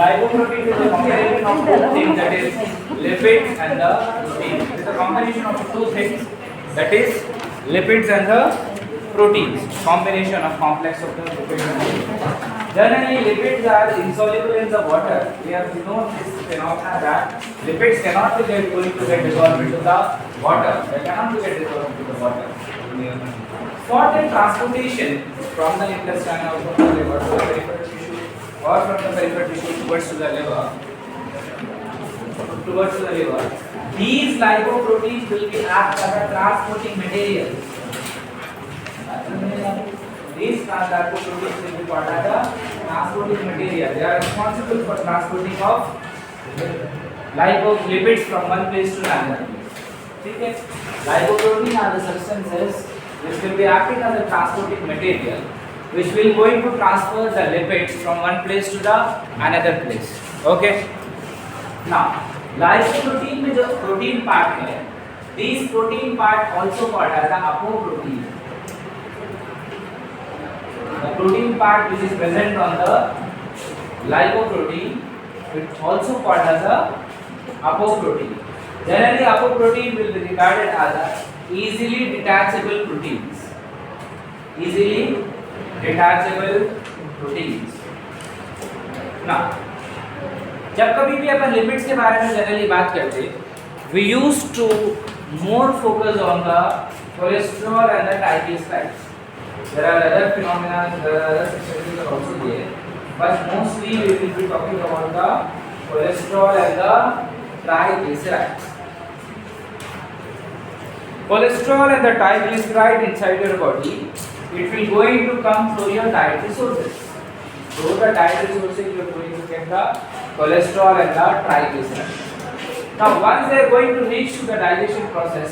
Lipoprotein is a combination of two things, that is lipids and the protein. It is a combination of two things, that is lipids and the proteins. Combination of complex of the lipids and the proteins. Generally, lipids are insoluble in the water. We have known this phenomena that lipids cannot be going to get dissolved into the water. They cannot be get dissolved into the water. For the transportation from the intestine or from the liver to the peripheral tissue, or from the peripheral tissue towards to the liver, these lipoproteins will be act as a transporting material. These lipoproteins will be called as a transporting material. They are responsible for transporting of lipids from one place to another. Okay? Lipoprotein are the substances which will be acting as a transporting material, which will going to transfer the lipids from one place to the another place. Okay? Now, lipoprotein में जो protein part है, these protein part also called as the apoprotein. The protein part which is present on the lipoprotein, it also called as a apoprotein. Generally, apoprotein will be regarded as a easily detachable proteins. Easily detachable proteins. Now, जब कभी भी अपन lipids के बारे में generally बात करते, we used to more focus on the cholesterol and the triglycerides. There are other phenomena, there are other substances also there, but mostly we will be talking about the cholesterol and the triglycerides. Cholesterol and the triglyceride inside your body, it will going to come through your dietary sources. Through the dietary sources, you are going to get the cholesterol and the triglycerides. Now, once they are going to reach to the digestion process,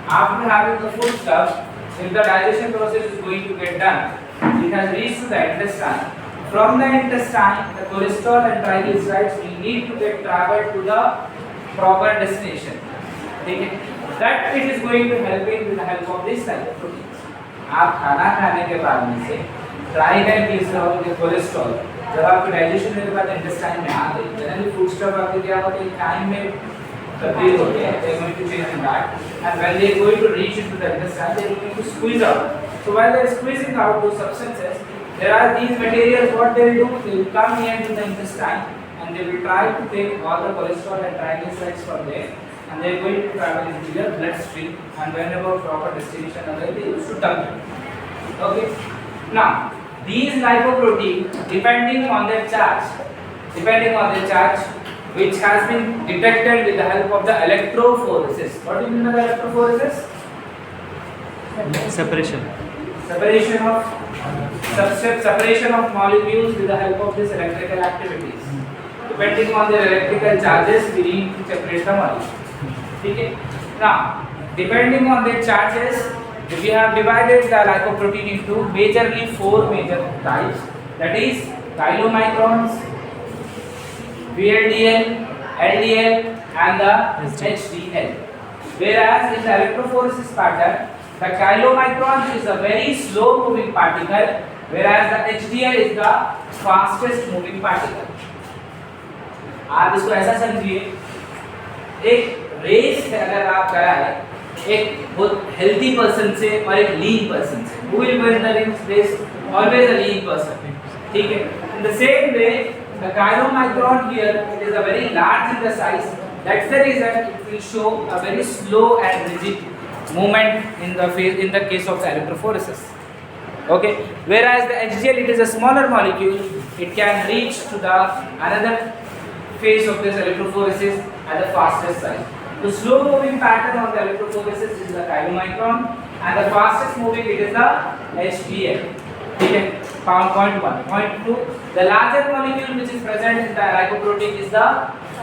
after having the food stuff, if the digestion process is going to get done, it has reached to the intestine. From the intestine, the cholesterol and triglycerides will need to get traveled to the proper destination. Okay? That it is going to help it with the help of this lipoproteins. आप खाना खाने के बाद में से triglycerol के cholesterol जब आपके डाइजेशन के बाद इंटेस्टाइन में आ गई, जनरली फूड स्टफ आपके क्या होते हैं, टाइम में तब्दील होते हैं, they are going to change in that, and when they are going to reach into the intestine, they are going to squeeze out. So while they are squeezing out those substances, there are these materials. What they will do, they will come here to the intestine and they will try to take all the cholesterol and triglycerides from there, and they are going to travel into your bloodstream, and whenever proper destination are they used to dump it. Okay. Now, these lipoproteins, depending on their charge, which has been detected with the help of the electrophoresis. What do you mean by electrophoresis? Separation of molecules with the help of these electrical activities. Depending on their electrical charges, we need to separate the molecules. Okay. Now, depending on their charges, we have divided the lipoprotein into majorly 4 major types. That is chylomicrons, VLDL, LDL, and the HDL. Whereas in the electrophoresis pattern, the chylomicron is a very slow moving particle, whereas the HDL is the fastest moving particle. आप इसको ऐसा समझिए, एक race अगर आप कराए एक बहुत हेल्दी पर्सन से और एक लीन पर्सन से, who will win the race? Always a lean person. ठीक है? In the same way, the chylomicron here, it is a very large in the size. That's the reason it will show a very slow and rigid movement in the case of the electrophoresis. Okay. Whereas the HDL, it is a smaller molecule. It can reach to the another phase of this electrophoresis at the fastest side. The slow moving pattern of the electrophoresis is the chylomicron, and the fastest moving it is the HDL. Okay. Point 1. Point 2. The larger molecule which is present in the lipoprotein is the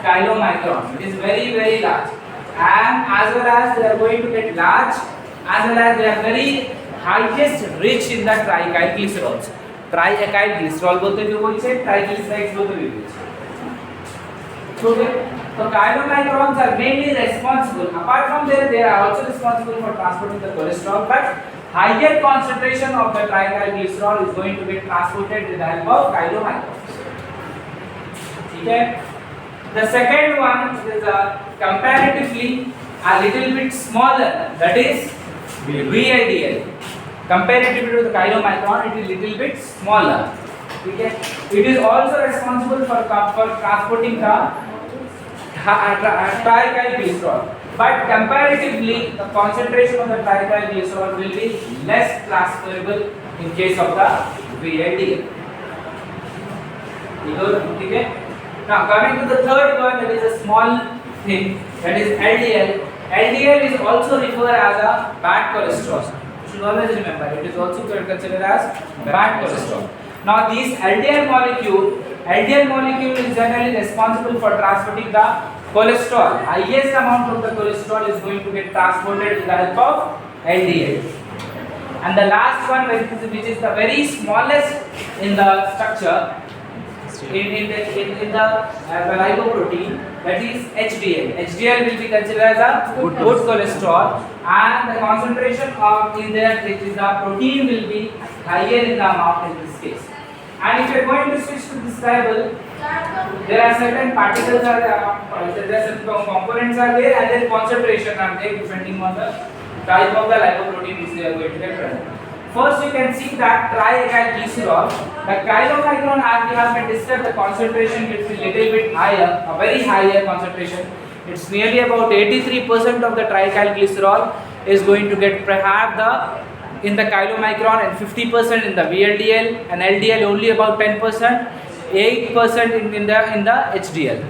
chylomicron. It is very, very large, and as well as they are going to get large, as well as they are very highest rich in the triglycerols. Triacylglycerol बोलते भी बोलते हैं, triglycerides बोलते भी बोलते हैं. Okay. So chylomicrons are mainly responsible. Apart from they are also responsible for transporting the cholesterol, but higher concentration of the triglycerol is going to get transported with the help of chylomicrons. Okay. The second one is comparatively a little bit smaller. That is VLDL. Comparatively to the chylomicron, it is little bit smaller. Okay. It is also responsible for transporting the triglycerol, but comparatively the concentration of the triglycerol will be less transferable in case of the VLDL. Okay. Now coming to the third one, that is a small thing, that is LDL. LDL is also referred as a bad cholesterol. You should always remember it is also considered as bad cholesterol. Now this LDL molecule is generally responsible for transporting the cholesterol. Highest amount of the cholesterol is going to get transported with the help of LDL. And the last one, which is the very smallest in the structure, in the lipoprotein, that is HDL. HDL will be considered as a good cholesterol, and the concentration of in there, which is the protein, will be higher in the amount in this case. And if you are going to switch to this table, there are certain particles there are certain components are there, and then concentration are there depending on the type of the lipoprotein which they are going to get present. First, you can see that triacylglycerol, the chylomicron, as we have been discussed, the concentration gets a little bit higher, a very higher concentration. It's nearly about 83% of the triacylglycerol is going to get have the in the chylomicron, and 50% in the VLDL, and LDL only about 10%, 8% in the HDL.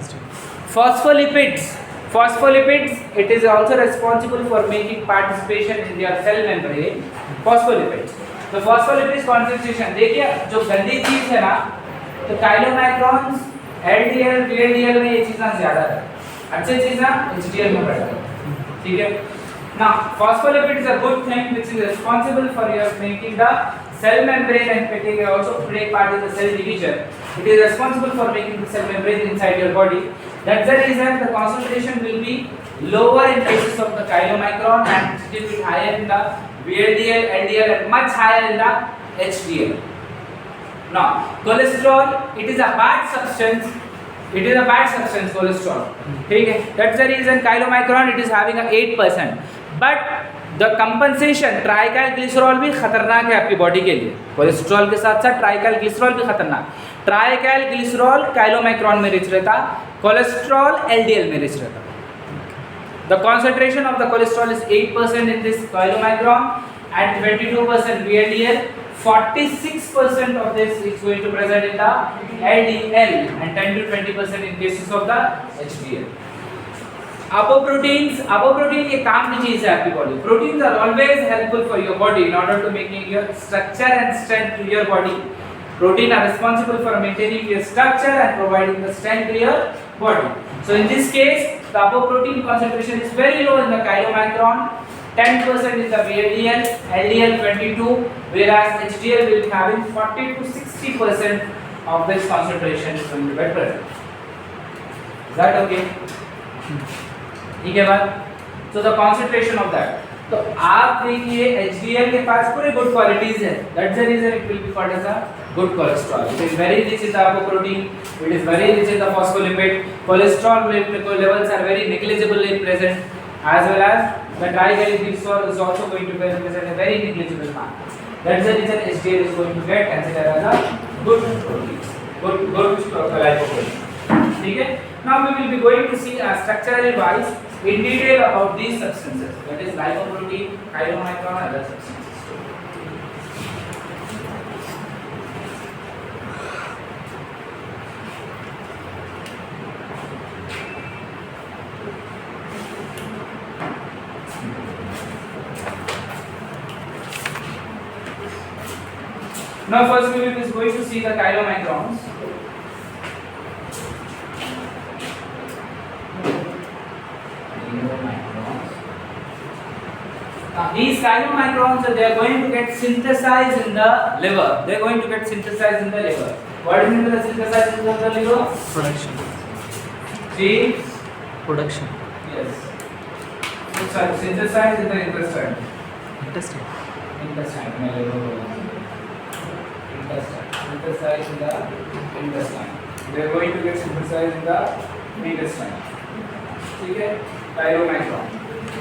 Phospholipids, it is also responsible for making participation in their cell membrane. Phospholipids. तो phospholipids concentration देखिए जो गंदी चीज है ना, तो chylomicrons, LDL, VLDL में ये चीज़ें ज़्यादा है, अच्छी चीज़ें HDL में बढ़ता है, ठीक है? Now, phospholipids is a good thing which is responsible for your making the cell membrane and also play part in the cell division. It is responsible for making the cell membrane inside your body. That's the reason the concentration will be lower in cases of the chylomicron and it will be higher in the VLDL, LDL, and much higher in the HDL. Now, cholesterol, it is a bad substance. It is a bad substance, cholesterol. Okay? That's the reason chylomicron, it is having a 8%. But the compensation, ट्राइकाइलग्लिसरॉल भी खतरनाक है आपकी body के लिए. Cholesterol के साथ साथ ट्राइकाइलग्लिसरॉल भी खतरनाक. ट्राइकाइलग्लिसरॉल काइलोमाइक्रॉन में रिच रहता, कोलेस्ट्रॉल एलडीएल में रिच रहता. The concentration of the cholesterol is 8% in this chylomicron and 22% VLDL. 46% of this is going to present in the LDL and 10 to 20% in cases of the HDL. Apoprotein ये काम की चीज है आपकी body. Proteins are always helpful for your body in order to making your structure and strength to your body. Protein are responsible for maintaining your structure and providing the strength to your body. So in this case, the apoprotein concentration is very low in the chylomicron, 10% in the VLDL, LDL 22, whereas HDL will be having 40 to 60% of this concentration is going to be present. Is that okay? ठीक है बात. So the concentration of that. तो आप देखिए HDL के पास पूरे good qualities है. That's the reason it will be called as a good cholesterol. It is very rich in the apoprotein. It is very rich in the phospholipid. Cholesterol levels are very negligibly present, as well as the triglycerol is also going to present a very negligible amount. That's the reason HDL is going to get considered as a good protein, good lipoprotein. ठीक है? Now we will be going to see structural wise in detail about these substances, that is lipoprotein, chylomicron, and other substances. Now first we will be going to see the chylomicrons. These chylomicrons, they are going to get synthesized in the liver. They are going to get synthesized in the liver. What is the synthesized in the liver? Production. See, Production. Yes. So sorry, synthesize in the intestine. Intestine. Intestine. Intestine. Synthesize in the intestine. They are going to get synthesized in the intestine. ठीक है? Chylomicron.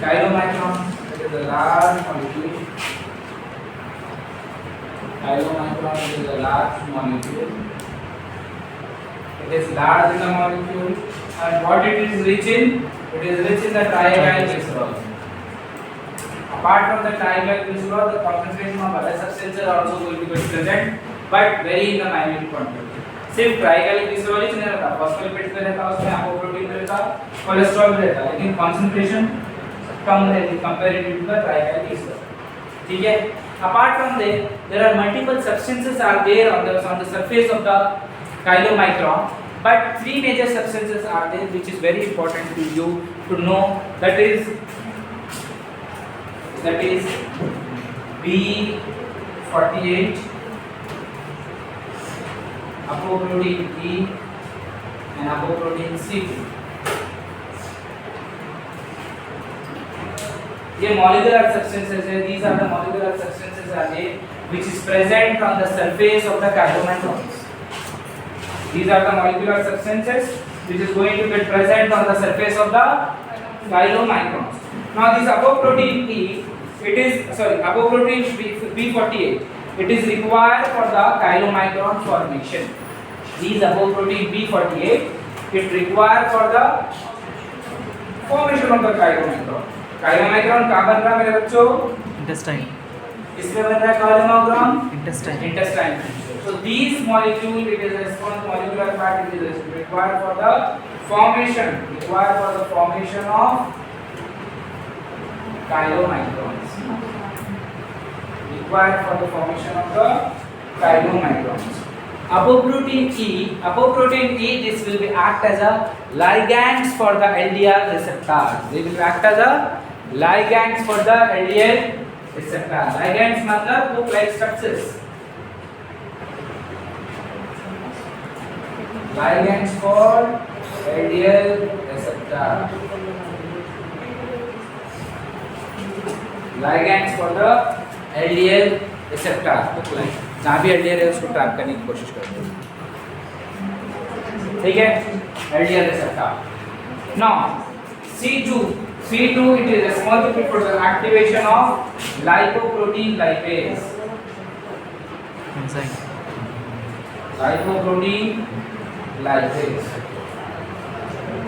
Chylomicron, it is a large molecule. Chylomicron is a large molecule. It is large in the molecule, and what it is rich in? It is rich in the triacylglycerol. Apart from the triacylglycerol, the concentration of other substances are also going to be present, but very in the minute quantity. सिर्फ ट्राइगलिसरॉल ही नहीं रहता, phospholipids में रहता, उसमें अपोप्रोटीन में रहता, cholesterol में रहता, लेकिन कंसंट्रेशन कम रहती कंपैरेटिव टू द ट्राइगलिसरॉल. ठीक है? Apart from there are multiple substances are there on the surface of the chylomicron, but three major substances are there which is very important to you to know. That is B48, apoprotein E, and apoprotein C2. ये molecular substances है. These are the molecular substances are there which is present on the surface of the chylomicrons. These are the molecular substances which is going to get present on the surface of the chylomicrons. Now this apoprotein E, apoprotein B48, it is required for the chylomicron formation. These apoprotein B48, it required for the formation of the chylomicron. Chylomicron कहाँ बन रहा है मेरे बच्चों? Intestine. इसमें बन रहा है chylomicron? Intestine. Intestine. So these molecule, it is a small molecular part, it is required for the formation of chylomicrons. Required for the formation of the chylomicrons. Apoprotein E, this will be act as a ligands for the LDL receptors. They will act as a ligands for the LDL receptors. Ligands मतलब hook-like structures. Ligands for LDL receptor. Ligands for the LDL receptor. hook-like. जहाँ भी LDL है उसको trap करने की कोशिश करते हैं. ठीक है? LDL receptor. Now C2 it is responsible for the activation of lipoprotein lipase. Enzyme. Lipoprotein lipase.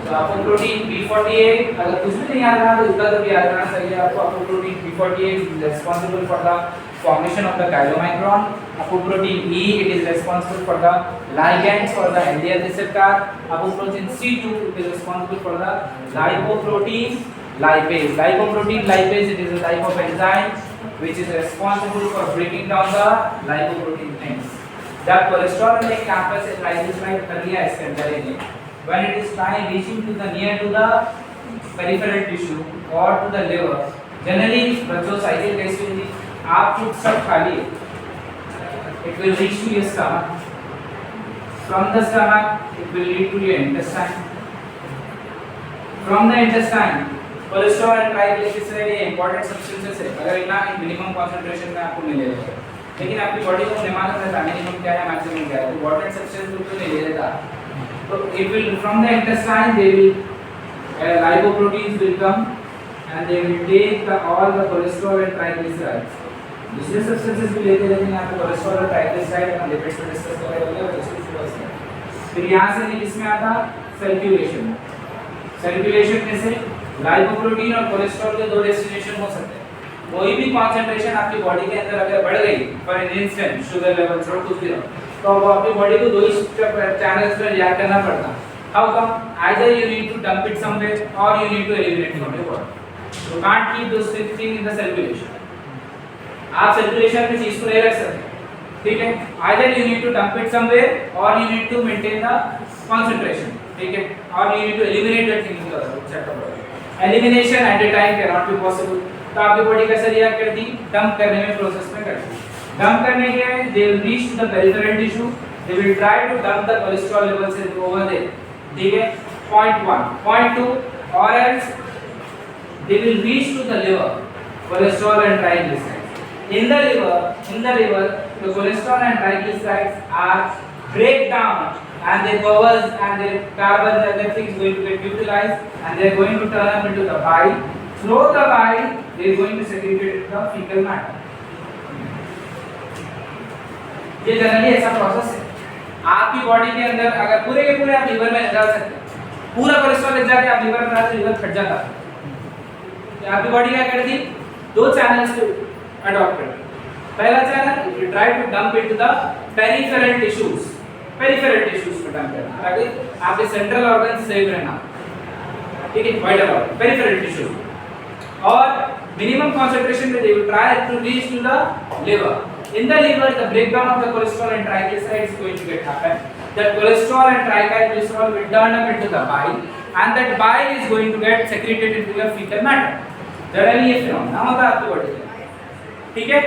तो apoprotein B48, अगर कुछ भी नहीं याद रहा तो इतना तो भी याद रहना चाहिए आपको. apoprotein B48 is responsible for the formation of the chylomicron. Apoprotein E, it is responsible for the ligands for the LDL receptor. Apoprotein C2, it is responsible for the lipoprotein lipase. Lipoprotein lipase, it is a type of enzyme which is responsible for breaking down the lipoprotein things. जब cholesterol ने यहाँ पर से triglyceride कर लिया इसके अंदर इन्हें, when it is trying reaching to the near to the peripheral tissue or to the liver, generally बच्चों साइकिल कैसी होती? आप फूड सब खा लिए, it will reach to your stomach. From the stomach, it will lead to your intestine. From the intestine, cholesterol and triglyceride ये important substances है. अगर इतना minimum concentration में आपको मिलेगा, लेकिन आपकी बॉडी को नहीं मालूम रहता minimum क्या है maximum क्या है, तो important substance बिल्कुल नहीं ले लेता. So it will from the intestine they will lipoproteins will come and they will take all the cholesterol and triglycerides. दूसरे सब्सटेंसेस भी लेते, लेकिन यहाँ पे कोलेस्ट्रॉल और ट्राइग्लिसराइड और लिपिड्स पे डिस्कस कर रहे होंगे और इसको शुरू से फिर यहाँ से किसमें आता? सर्कुलेशन. सर्कुलेशन में से लाइपोप्रोटीन और कोलेस्ट्रॉल के दो डेस्टिनेशन हो सकते हैं. कोई भी कंसंट्रेशन आपकी बॉडी के अंदर अगर बढ़ गई for an instant sugar levels और कुछ भी हो, तो वो आपकी बॉडी को दो ही चैनल्स में रिएक्ट करना पड़ता. How come? Either you need to dump it somewhere or you need to eliminate from your body. You can't keep those things in the circulation. आप सर्कुलेशन में चीज को नहीं रख सकते. ठीक है? Either you need to dump it somewhere or you need to maintain the concentration. ठीक है? और you need to eliminate that thing in the setup. Elimination at a time can not be possible. तो आपकी body कैसे react करती? Dump करने में process में करती. डंप करने के they will reach to the peripheral tissue. They will try to dump the cholesterol levels over there. ठीक है? Point 1. Point 2, or else they will reach to the liver, cholesterol and triglycerides. In the liver, the cholesterol and triglycerides are break down, and their powers and their carbon and everything is going to get utilized, and they are going to turn up into the bile. Through the bile, they are going to secrete it into the fecal matter. ये generally ऐसा process है. आपकी body के अंदर अगर पूरे के पूरे आप लीवर में डाल सकते हैं, पूरा कोलेस्ट्रॉल ले जाके आप लीवर में डाल, लीवर फट जाता है. तो आपकी बॉडी क्या करती? दो चैनल्स को अडॉप्ट करती. पहला channel you try to dump into the peripheral tissues में डंप करना ताकि आपके सेंट्रल ऑर्गन सेफ रहना. ठीक है, वाइटल ऑर्गन पेरिफेरल टिश्यू. और minimum concentration में they will try to reach to the liver. In the liver, the breakdown of the cholesterol and triglycerides is going to get happen. That cholesterol and triglycerol will turn up into the bile, and that bile is going to get secreted into your fecal matter. Generally ये phenomena होता है आपकी body में. ठीक है,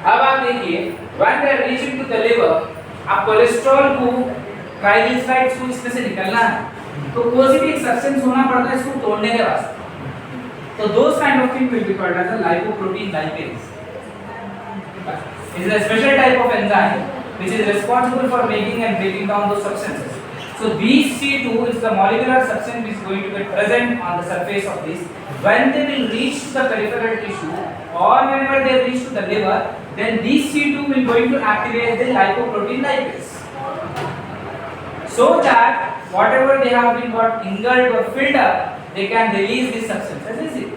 अब आप देखिए when they are reaching to the liver, आप कोलेस्ट्रॉल को ट्राइग्लिसराइड्स को इसमें से निकलना है, तो कोई भी एक सब्सटेंस होना पड़ता है इसको तोड़ने के वास्ते. So those kind of things will be called as a lipoprotein lipase. It is a special type of enzyme which is responsible for making and breaking down those substances. So BC2 is the molecular substance which is going to get present on the surface of this. When they will reach to the peripheral tissue or whenever they reach to the liver, then these C2 will going to activate the lipoprotein lipase. So that whatever they have been got engulfed or filled up, they can release this substance. As is it.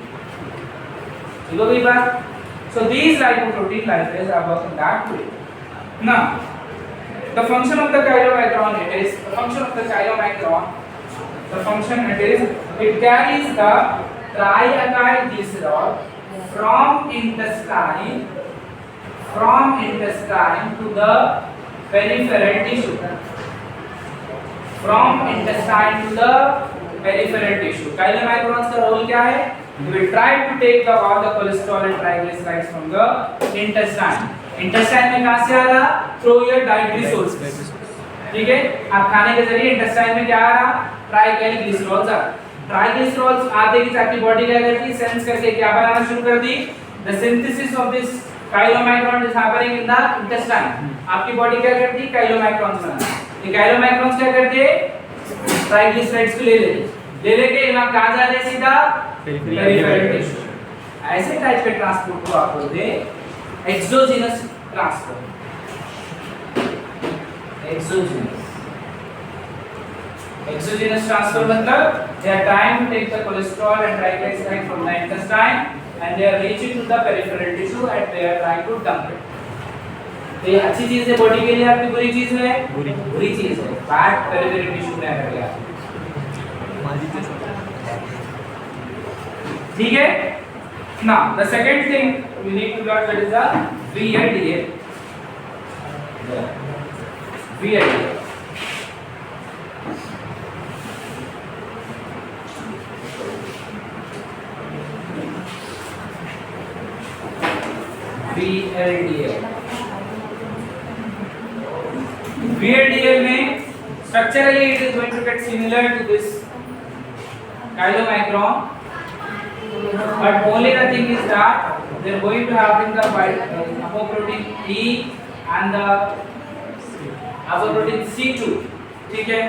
So these lipoprotein lipases are working that way. Now, the function of the chylomicron it is the function of the chylomicron. The function it is it carries the triacylglycerol from intestine to the peripheral tissue. From intestine to the peripheral tissue. Chylomicrons का role क्या है? We will try to take all the cholesterol and triglycerides from the intestine. Intestine में कहाँ से आ रहा? Through your dietary sources. ठीक है? आप खाने के जरिए intestine में क्या आ रहा? ट्राइग्लिसरॉल्स आ. ट्राइग्लिसरॉल्स आते ही आपकी बॉडी क्या करती? सेंस करके क्या बनाना शुरू कर दी? The synthesis of this chylomicron is happening in the intestine. आपकी बॉडी क्या करती? chylomicrons बनाती. ये chylomicrons क्या करते हैं? ट्राइग्लिसराइड्स को ले लेके यहाँ कहाँ जा रहे सीधा पेरिफेरल टिश्यू. ऐसे टाइप के ट्रांसपोर्ट को आप बोलते हैं एक्सोजिनस ट्रांसपोर्ट. एक्सोजिनस ट्रांसपोर्ट मतलब they are trying to take the cholesterol and triglycerides from the intestine and they are reaching to the peripheral tissue and they are trying to dump it. तो ये अच्छी चीज है body के लिए, आपकी बुरी चीज है? बुरी चीज है. फैट पेरिफेरल टिश्यू में आ गया. ठीक है. Now the second thing we need to learn that is the VLDL. VLDL. VLDL में structurally it is going to get similar to this chylomicron, but only the thing is that they are going to have in the apoprotein E and the apoprotein C2. ठीक है.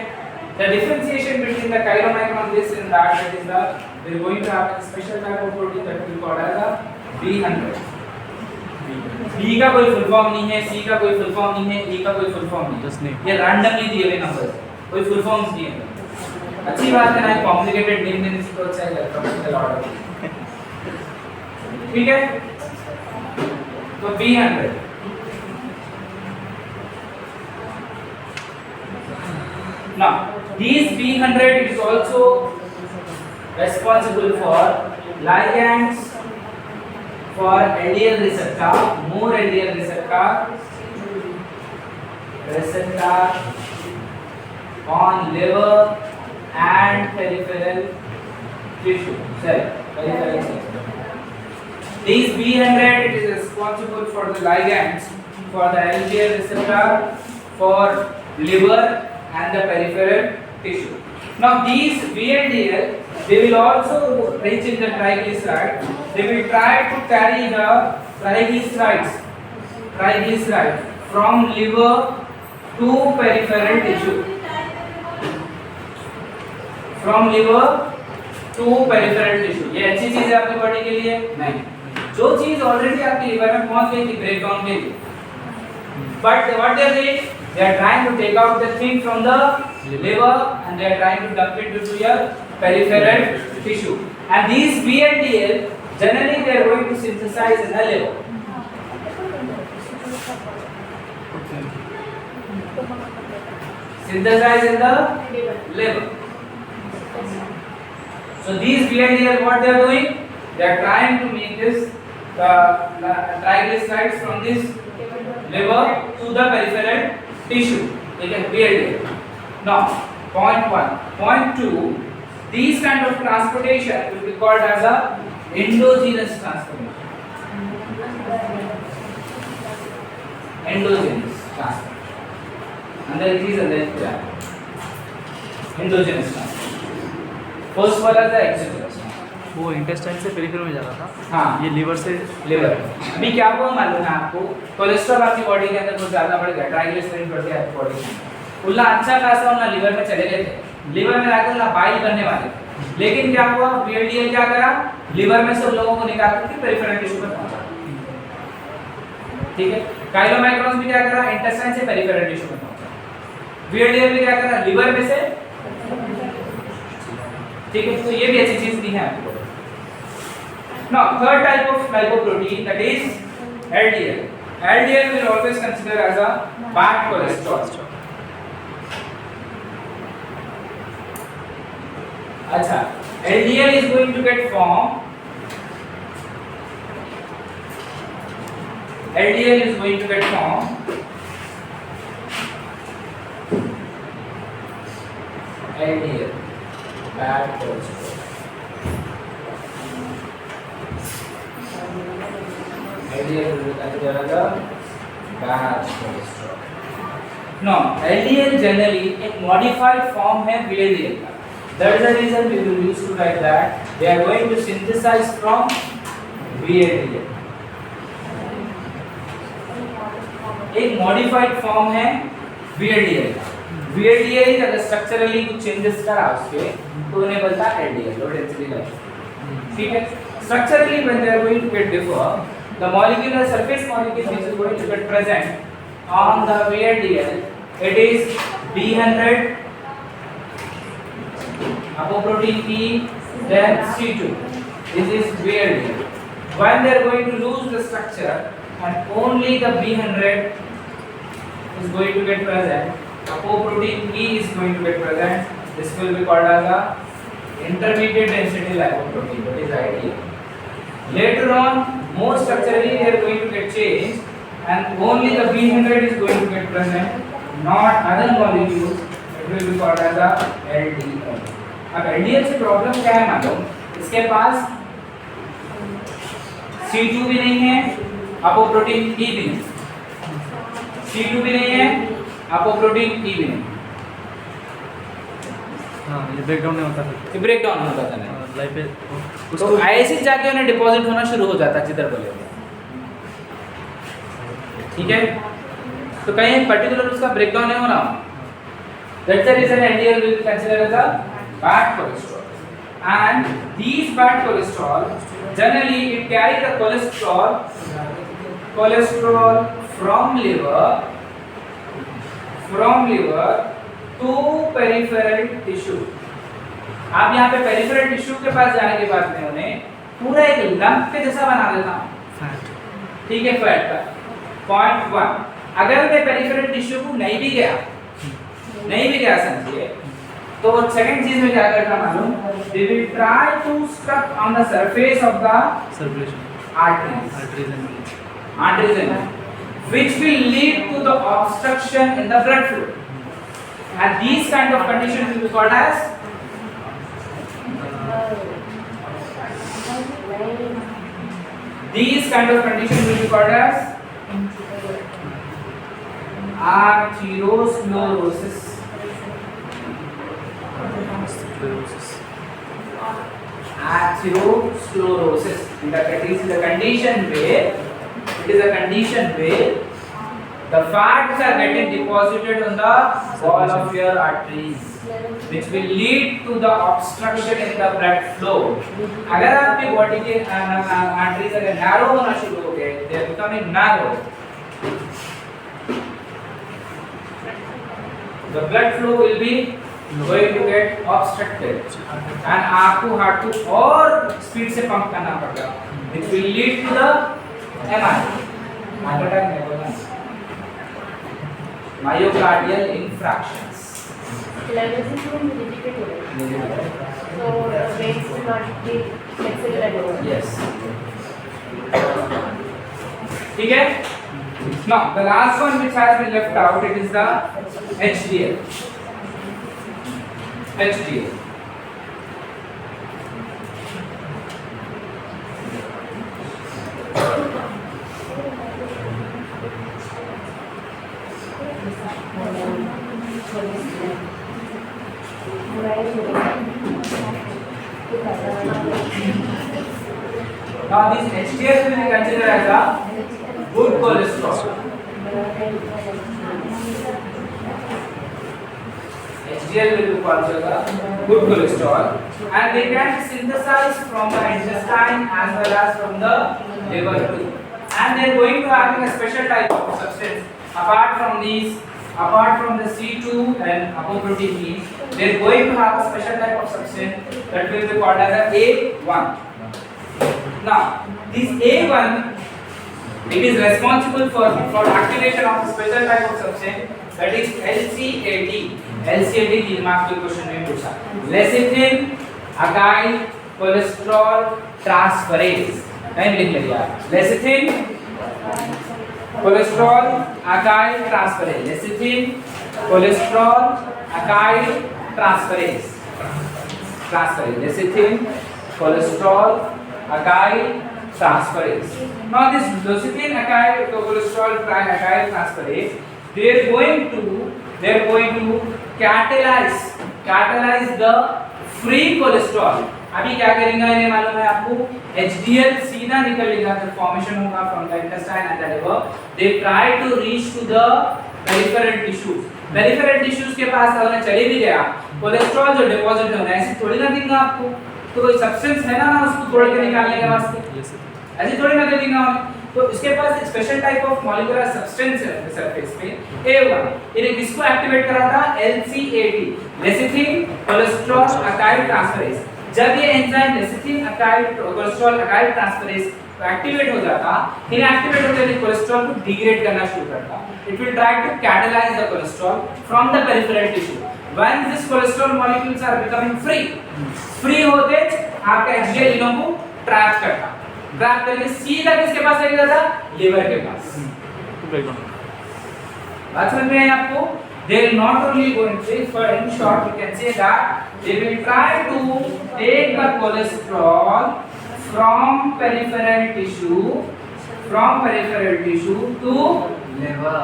The differentiation between the chylomicron this and that is the they are going to have a special type of protein that we call as a B100. B का कोई full form नहीं है, C का कोई full form नहीं है, E का कोई फुल फॉर्म नहीं है. ये रैंडमली दिए हुए नंबर्स, कोई फुल फॉर्म्स नहीं है. अच्छी बात है ना, कॉम्प्लिकेटेड नेम देने से तो अच्छा है अल्फाबेटिकल ऑर्डर. ठीक है. तो B100 now these B100 is also responsible for ligands for LDL receptor, more LDL receptor on liver and peripheral tissue. Sorry, peripheral tissue. These B100 it is responsible for the ligands for the LDL receptor for liver and the peripheral tissue. Now these VLDL, they will also reach in the triglyceride. They will try to carry the triglyceride from liver to peripheral tissue. From liver to peripheral tissue. ये अच्छी चीज है आपके body के लिए? नहीं. जो चीज ऑलरेडी आपके लिवर में पहुंच गई थी ब्रेक डाउन के लिए. But what they are doing? They are trying to take out the thing from the liver and they are trying to dump it into your peripheral tissue. And these VLDL, generally they are going to synthesize in the liver. Synthesize in the liver. So these VLDL, what they are doing? They are trying to make this the triglycerides from this liver to the peripheral tissue. Okay, VLDL. Now, point 1. Point 2. These kind of transportation will be called as a endogenous transformation. Endogenous transformation. अंदर चीज अंदर क्या? Endogenous transformation. First वाला था exogenous. वो intestine से peripheral में जा रहा था. हाँ. ये लिवर से लिवर. अभी क्या हुआ मालूम है आपको? कोलेस्ट्रॉल आपकी बॉडी के अंदर बहुत ज़्यादा बढ़ गया, ट्राइग्लिसराइड बढ़ गया आपकी बॉडी में. उल्ला अच्छा खासा उन्हें लिवर में चले गए थे. लिवर में आकर उन्हें बाइल बनने वाले थे. लेकिन क्या हुआ? VLDL क्या करा? लिवर में से उन लोगों को निकाल कर पेरिफेरल टिश्यू पर पहुंचा. ठीक है. काइलोमाइक्रॉन्स भी क्या करा? इंटेस्टाइन से पेरिफेरल टिश्यू पर पहुंचा. VLDL भी क्या करा? लिवर में से. ठीक है. तो ये भी अच्छी चीज नहीं है आपको. Now, third type of lipoprotein, that is LDL. LDL will always consider as a bad cholesterol. अच्छा, LDL is going to get formed. LDL is going to get formed. LDL, bad cholesterol. LDL will be considered as a bad cholesterol. Now, LDL generally एक modified form है VLDL का. That is the reason we will use to write that they are going to synthesize from VLDL. एक modified form है VLDL का. VLDL अगर structurally कुछ changes करा उसके तो उन्हें बोलता है LDL, low density lipoprotein. ठीक है. Structurally when they are going to get differ, the molecular surface molecule which is going to get present on the VLDL, it is B100 apoprotein E, then C2. This is VLDL. When they are going to lose the structure and only the B100 is going to get present, apoprotein E is going to get present. This will be called as a intermediate density lipoprotein, that is ideal. Later on, more structurally they are going to get changed and only the B100 is going to get present, not other molecules. It will be called as a LDL. अब LDL से problem क्या है मालूम? इसके पास C2 भी नहीं है, अपोप्रोटीन E भी नहीं. C2 भी नहीं है, अपोप्रोटीन E भी नहीं. हाँ, ये ब्रेकडाउन नहीं होता फिर. ये ब्रेकडाउन होता था नहीं. लाइफ तो ऐसे जाके उन्हें डिपॉजिट होना शुरू हो जाता जिधर बोले. ठीक है. तो कहीं पर्टिकुलर उसका ब्रेकडाउन नहीं होना. That's the reason LDL will be considered as a bad cholesterol. And these bad cholesterol generally it carry the cholesterol from liver to peripheral tissue. आप यहाँ पे पेरिफेरल टिश्यू के पास जाने के बाद में उन्हें पूरा एक लंप के जैसा बना देता हूँ. ठीक है. फैट का. पॉइंट 1. अगर मैं पेरिफेरल टिश्यू को नहीं भी गया समझिए, तो सेकंड चीज में क्या करना मालूम? They will try to stuck on the surface of the circulation arteries and which will lead to the obstruction in the blood flow. And these kind of conditions will be called as atherosclerosis. Atherosclerosis. Atherosclerosis. It is the condition where the fats are getting deposited on the wall of your arteries, which will lead to the obstruction in the blood flow. अगर आपकी body के arteries अगर narrow होना शुरू हो गए, they are becoming narrow. The blood flow will be going to get obstructed, and आपको heart को और स्पीड से पंप करना पड़ेगा, which will lead to the MI. Heart attack नहीं होगा. Myocardial infarctions. Sclerosis will be difficult. So the veins will not be flexible at all. Yes. ठीक है? Now the last one which has been left out, it is the HDL. HDL. Now this HDL will be considered as a good cholesterol. HDL will be considered a good cholesterol, and they can be synthesized from the intestine as well as from the liver too. And they are going to having a special type of substance apart from these. Apart from the C2 and apoprotein, they are going to have a special type of substance that will be called as a A1. Now, this A1, it is responsible for activation of a special type of substance that is LCAT. LCAT तीन marks के question में पूछा. Lecithin acyl cholesterol transferase. Time लिख लिया. Lecithin cholesterol acyl transferase. Lecithin cholesterol acyl transferase. Lecithin cholesterol acyl transferase. Now this lecithin acyl cholesterol acyl transferase, they are going to catalyze the free cholesterol. अभी क्या करेंगे इन्हें मालूम है आपको. HDL सीधा निकलेगा, the formation होगा from the intestine and the liver. They try to reach to the peripheral tissues. Peripheral tissues के पास अगर चले भी गया, कोलेस्ट्रॉल जो डिपॉजिट होना है ऐसे थोड़ी ना देंगे आपको. तो कोई सब्सटेंस है ना उसको तोड़ के निकालने के वास्ते, ऐसे थोड़ी ना देंगे. तो इसके पास एक special type of molecular substance है सरफेस पे A1. ये किसको एक्टिवेट करा था? LCAT, lecithin cholesterol acyl transferase. जब ये enzyme lecithin acyl cholesterol acyl transferase activate हो जाता, इनएक्टिवेट होते ही कोलेस्ट्रॉल को डिग्रेड करना शुरू करता. It will try to catalyse the cholesterol from the peripheral tissue. When this cholesterol molecules are becoming free होते आपका HDL इनों को ट्रैप करता. ट्रैप करके सीधा किसके पास लेके जाता? लिवर के पास. बात समझ में आई आपको? They will not only going to, for in short we can say that they will try to take the cholesterol from peripheral tissue to liver,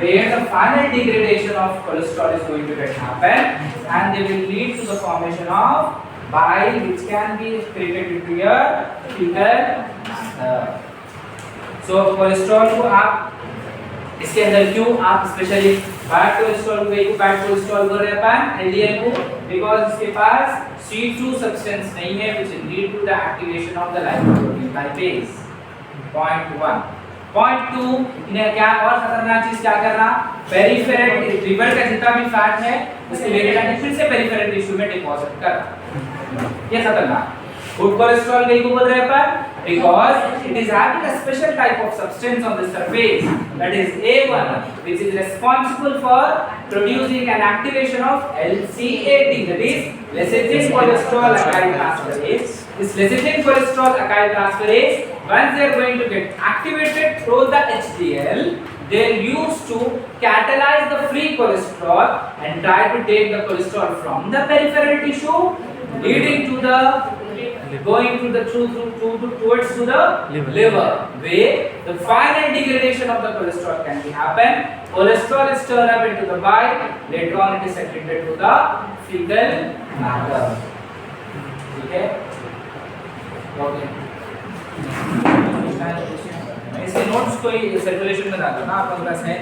where the final degradation of cholesterol is going to get happen, and they will lead to the formation of bile, which can be created into your fecal. So cholesterol को आप इसके अंदर क्यों आप specially bad cholesterol को bad cholesterol बोल रहे हैं अपन LDL को, बिकॉज़ इसके पास C2 सब्सटेंस नहीं है which will lead to the activation of the lipoprotein lipase. Point 1. Point 2, इन्हें क्या और खतरनाक चीज क्या करना? पेरिफेरल लिवर का जितना भी फैट है उसके लेके जाके फिर से पेरिफेरल टिश्यू में डिपॉजिट करना. ये खतरनाक. गुड कोलेस्ट्रॉल कहीं को बोल रहे हैं अपन because it is having a special type of substance on the surface, that is A1, which is responsible for producing an activation of LCAT, that is lecithin cholesterol acyl transferase. This lecithin cholesterol acyl transferase, once they are going to get activated through the HDL, they are used to catalyze the free cholesterol and try to take the cholesterol from the peripheral tissue, leading to the going to the towards to the Liver. liver, where the final degradation of the cholesterol can be happen. Cholesterol is turned up into the bile. Later on, it is secreted to the fecal matter. Okay. Okay. इसके notes कोई circulation में डालो ना, आपका पास है